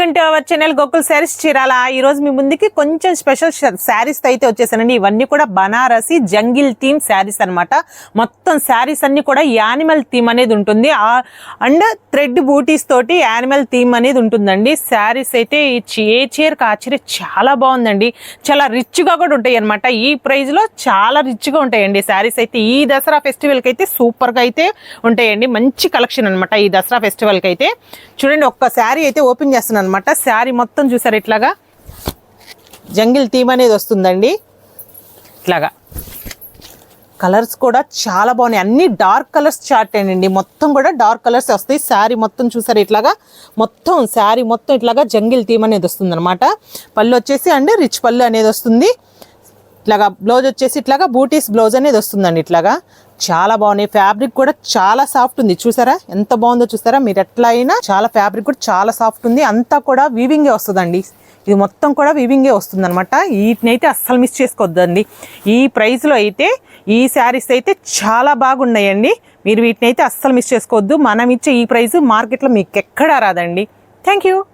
Welcome to our channel Gokul saris Chirala. ఈ రోజు మీ ముందుకి కొంచెం స్పెషల్ శారీస్ అయితే వచ్చేసానండి. ఇవన్నీ కూడా బనారసి జంగిల్ థీమ్ శారీస్ అన్నమాట. మొత్తం శారీస్ అన్ని కూడా యానిమల్ థీమ్ అనేది ఉంటుంది, అండ్ థ్రెడ్ బూటీస్ తోటి యానిమల్ థీమ్ అనేది ఉంటుందండి. శారీస్ అయితే ఏ చీరకు ఆ చీర చాలా బాగుందండి. చాలా రిచ్ గా కూడా ఉంటాయి అనమాట. ఈ ప్రైస్ లో చాలా రిచ్ గా ఉంటాయండి శారీస్ అయితే. ఈ దసరా ఫెస్టివల్ కి అయితే సూపర్ గా అయితే ఉంటాయండి. మంచి కలెక్షన్ అనమాట ఈ దసరా ఫెస్టివల్ కి అయితే. చూడండి, ఒక్క శారీ అయితే ఓపెన్ చేస్తున్నాను అనమాట. శారీ మొత్తం చూసారు, ఇట్లాగా జంగిల్ థీమ్ అనేది వస్తుందండి. ఇట్లాగా కలర్స్ కూడా చాలా బాగున్నాయి, అన్ని డార్క్ కలర్స్ చార్ట్ అండి. మొత్తం కూడా డార్క్ కలర్స్ వస్తాయి. శారీ మొత్తం చూసారు, ఇట్లాగా మొత్తం శారీ మొత్తం ఇట్లాగా జంగిల్ థీమ్ అనేది వస్తుంది అనమాట. పళ్ళు వచ్చేసి అండ్ రిచ్ పళ్ళు అనేది వస్తుంది. ఇట్లాగా బ్లౌజ్ వచ్చేసి ఇట్లాగా బూటీస్ బ్లౌజ్ అనేది వస్తుందండి. ఇట్లాగా చాలా బాగున్నాయి. ఫ్యాబ్రిక్ కూడా చాలా సాఫ్ట్ ఉంది. చూసారా ఎంత బాగుందో చూసారా మీరు. ఎట్లా అయినా చాలా ఫ్యాబ్రిక్ కూడా చాలా సాఫ్ట్ ఉంది. అంతా కూడా వీవింగే వస్తుందండి. ఇది మొత్తం కూడా వీవింగే వస్తుంది అనమాట. వీటిని అయితే అస్సలు మిస్ చేసుకోవద్దండి. ఈ ప్రైస్లో అయితే ఈ శారీస్ అయితే చాలా బాగున్నాయండి. మీరు వీటిని అయితే అస్సలు మిస్ చేసుకోవద్దు. మనం ఇచ్చే ఈ ప్రైస్ మార్కెట్లో మీకు ఎక్కడా రాదండి. Thank you.